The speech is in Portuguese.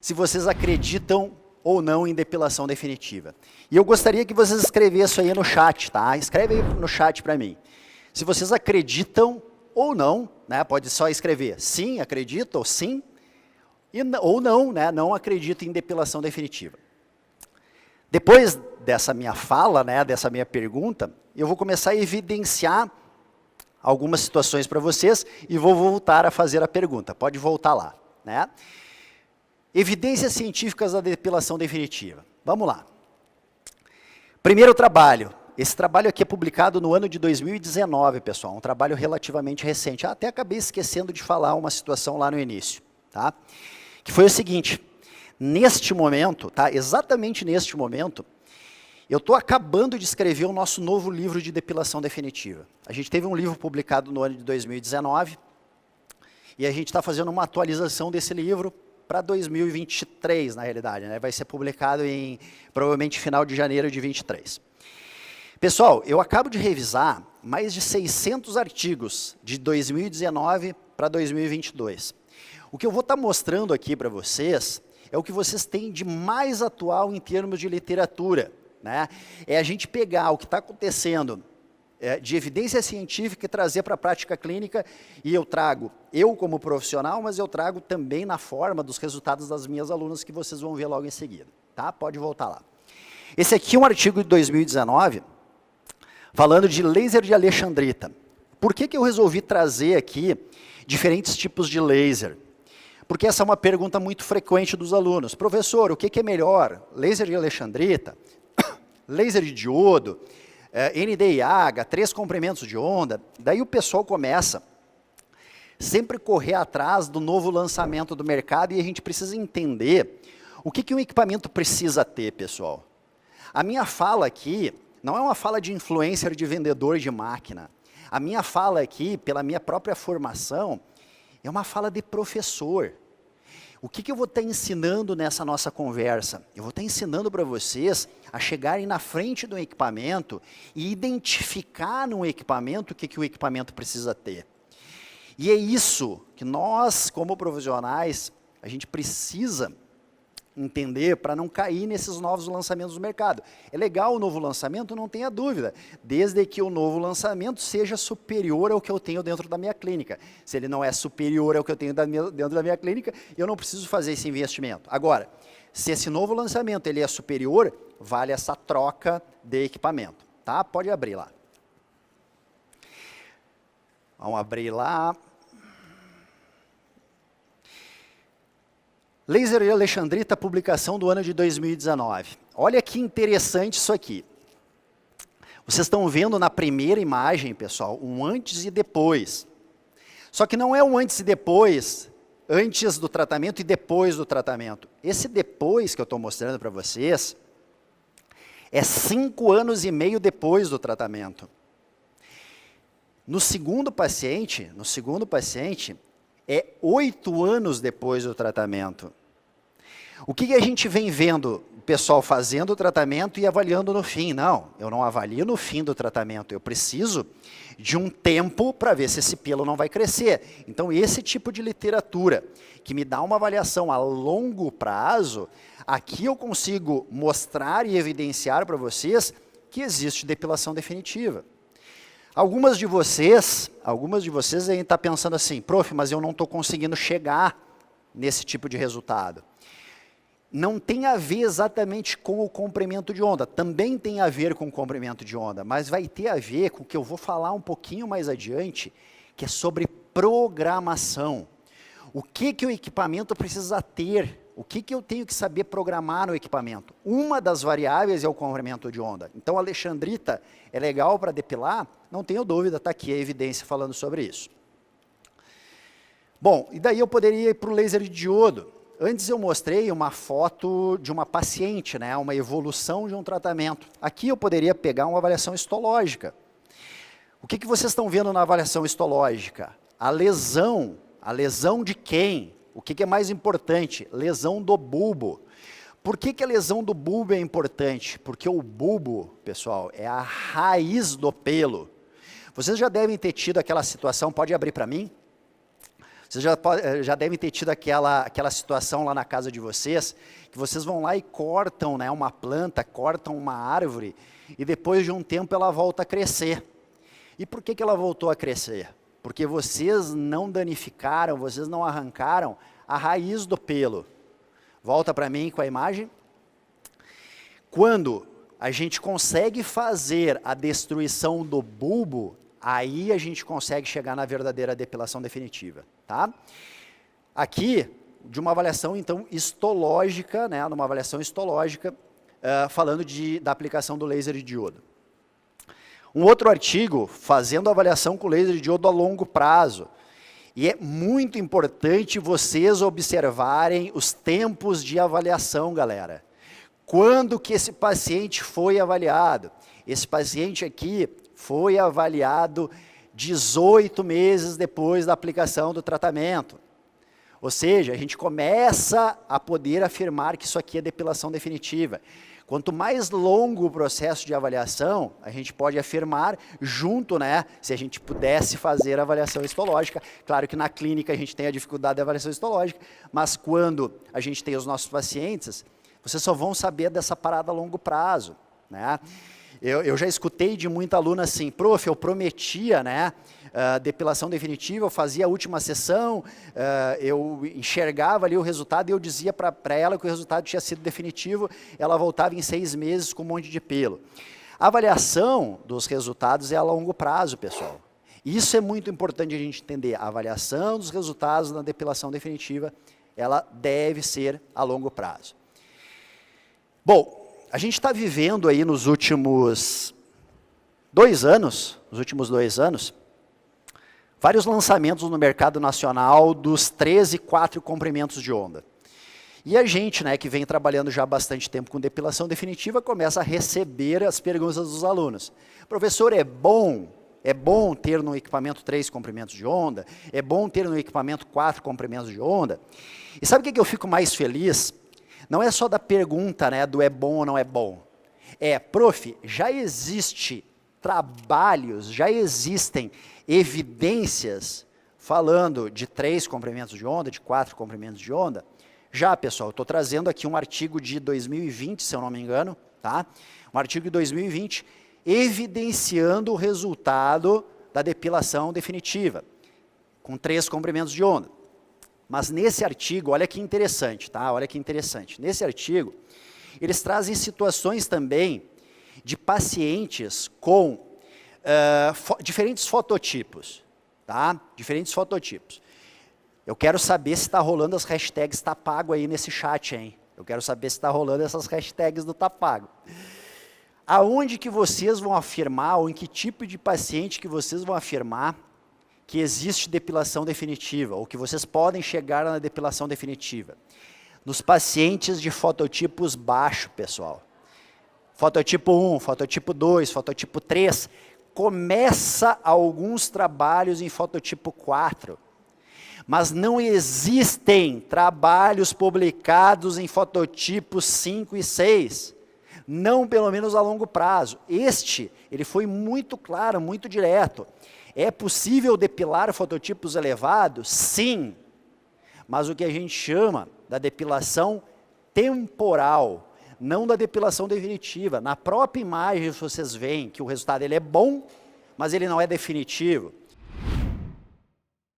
se vocês acreditam ou não em depilação definitiva. E eu gostaria que vocês escrevessem aí no chat, tá? Escreve aí no chat para mim. Se vocês acreditam ou não, né? Pode só escrever sim, acredito, ou sim, ou não, né? Não acredito em depilação definitiva. Depois dessa minha fala, né? Dessa minha pergunta, eu vou começar a evidenciar algumas situações para vocês e vou voltar a fazer a pergunta. Pode voltar lá, né? Evidências científicas da depilação definitiva. Vamos lá. Primeiro trabalho. Esse trabalho aqui é publicado no ano de 2019, pessoal. Um trabalho relativamente recente. Até acabei esquecendo de falar uma situação lá no início, tá? Que foi o seguinte. Neste momento, tá? Exatamente neste momento, eu estou acabando de escrever o nosso novo livro de depilação definitiva. A gente teve um livro publicado no ano de 2019 e a gente está fazendo uma atualização desse livro para 2023, na realidade, né? Vai ser publicado em, provavelmente, final de janeiro de 23. Pessoal, eu acabo de revisar mais de 600 artigos de 2019 para 2022. O que eu vou estar mostrando aqui para vocês é o que vocês têm de mais atual em termos de literatura, né? É a gente pegar o que está acontecendo de evidência científica e trazer para a prática clínica, e eu trago, eu como profissional, mas eu trago também na forma dos resultados das minhas alunas, que vocês vão ver logo em seguida, tá? Pode voltar lá. Esse aqui é um artigo de 2019, falando de laser de alexandrita. Por que eu resolvi trazer aqui diferentes tipos de laser? Porque essa é uma pergunta muito frequente dos alunos. Professor, o que é melhor? Laser de alexandrita? Laser de diodo? NDIH, 3 comprimentos de onda? Daí o pessoal começa sempre correr atrás do novo lançamento do mercado e a gente precisa entender o que um equipamento precisa ter, pessoal. A minha fala aqui não é uma fala de influencer, de vendedor de máquina. A minha fala aqui, pela minha própria formação, é uma fala de professor. O que eu vou estar ensinando nessa nossa conversa? Eu vou estar ensinando para vocês a chegarem na frente do equipamento e identificar no equipamento o que o equipamento precisa ter. E é isso que nós, como profissionais, a gente precisa entender para não cair nesses novos lançamentos do mercado. É legal o novo lançamento, não tenha dúvida, desde que o novo lançamento seja superior ao que eu tenho dentro da minha clínica. Se ele não é superior ao que eu tenho dentro da minha clínica, eu não preciso fazer esse investimento. Agora, se esse novo lançamento ele é superior, vale essa troca de equipamento, tá? Pode abrir lá. Vamos abrir lá. Laser de alexandrita, publicação do ano de 2019. Olha que interessante isso aqui. Vocês estão vendo na primeira imagem, pessoal, um antes e depois. Só que não é um antes e depois, antes do tratamento e depois do tratamento. Esse depois que eu estou mostrando para vocês, é 5 anos e meio depois do tratamento. No segundo paciente, é 8 anos depois do tratamento. O que a gente vem vendo o pessoal fazendo o tratamento e avaliando no fim? Não, eu não avalio no fim do tratamento, eu preciso de um tempo para ver se esse pelo não vai crescer. Então, esse tipo de literatura, que me dá uma avaliação a longo prazo, aqui eu consigo mostrar e evidenciar para vocês que existe depilação definitiva. Algumas de vocês aí estão pensando assim, prof, mas eu não estou conseguindo chegar nesse tipo de resultado. Não tem a ver exatamente com o comprimento de onda, também tem a ver com o comprimento de onda, mas vai ter a ver com o que eu vou falar um pouquinho mais adiante, que é sobre programação. O que o equipamento precisa ter? O que eu tenho que saber programar no equipamento? Uma das variáveis é o comprimento de onda. Então, a alexandrita é legal para depilar? Não tenho dúvida, está aqui a evidência falando sobre isso. Bom, e daí eu poderia ir para o laser de diodo. Antes eu mostrei uma foto de uma paciente, né, uma evolução de um tratamento. Aqui eu poderia pegar uma avaliação histológica. O que vocês estão vendo na avaliação histológica? A lesão de quem? O que é mais importante? Lesão do bulbo. Por que a lesão do bulbo é importante? Porque o bulbo, pessoal, é a raiz do pelo. Vocês já devem ter tido aquela situação, pode abrir para mim? Vocês já devem ter tido aquela situação lá na casa de vocês, que vocês vão lá e cortam, né, uma planta, cortam uma árvore, e depois de um tempo ela volta a crescer. E por que ela voltou a crescer? Porque vocês não danificaram, vocês não arrancaram a raiz do pelo. Volta para mim com a imagem. Quando a gente consegue fazer a destruição do bulbo, aí a gente consegue chegar na verdadeira depilação definitiva, tá? Aqui, de uma avaliação, então, histológica, né, numa avaliação histológica, falando da aplicação do laser de diodo. Um outro artigo, fazendo avaliação com laser de diodo a longo prazo. E é muito importante vocês observarem os tempos de avaliação, galera. Quando que esse paciente foi avaliado? Esse paciente aqui foi avaliado 18 meses depois da aplicação do tratamento. Ou seja, a gente começa a poder afirmar que isso aqui é depilação definitiva. Quanto mais longo o processo de avaliação, a gente pode afirmar junto, né, se a gente pudesse fazer a avaliação histológica. Claro que na clínica a gente tem a dificuldade da avaliação histológica, mas quando a gente tem os nossos pacientes, vocês só vão saber dessa parada a longo prazo, né? Eu já escutei de muita aluna assim, prof, eu prometia, né, depilação definitiva, eu fazia a última sessão, eu enxergava ali o resultado e eu dizia para ela que o resultado tinha sido definitivo, ela voltava em 6 meses com um monte de pelo. A avaliação dos resultados é a longo prazo, pessoal. Isso é muito importante a gente entender. A avaliação dos resultados na depilação definitiva, ela deve ser a longo prazo. Bom, a gente está vivendo aí nos últimos 2 anos, vários lançamentos no mercado nacional dos 3 e 4 comprimentos de onda. E a gente, né, que vem trabalhando já há bastante tempo com depilação definitiva, começa a receber as perguntas dos alunos. Professor, é bom ter no equipamento 3 comprimentos de onda? É bom ter no equipamento 4 comprimentos de onda? E sabe o que eu fico mais feliz? Não é só da pergunta, né, do é bom ou não é bom. Prof, já existe trabalhos, já existem evidências falando de 3 comprimentos de onda, de 4 comprimentos de onda? Já, pessoal, estou trazendo aqui um artigo de 2020, se eu não me engano, tá? Um artigo de 2020, evidenciando o resultado da depilação definitiva, com 3 comprimentos de onda. Mas nesse artigo, olha que interessante, tá? Olha que interessante. Nesse artigo, eles trazem situações também de pacientes com diferentes fototipos, tá? Diferentes fototipos. Eu quero saber se está rolando as hashtags tá pago aí nesse chat, hein? Eu quero saber se está rolando essas hashtags do tá pago. Aonde que vocês vão afirmar, ou em que tipo de paciente que vocês vão afirmar que existe depilação definitiva, ou que vocês podem chegar na depilação definitiva? Nos pacientes de fototipos baixo, pessoal. Fototipo 1, fototipo 2, fototipo 3, começa alguns trabalhos em fototipo 4, mas não existem trabalhos publicados em fototipos 5 e 6, não pelo menos a longo prazo. Ele foi muito claro, muito direto. É possível depilar fototipos elevados? Sim, mas o que a gente chama da depilação temporal, não da depilação definitiva. Na própria imagem vocês veem que o resultado ele é bom, mas ele não é definitivo.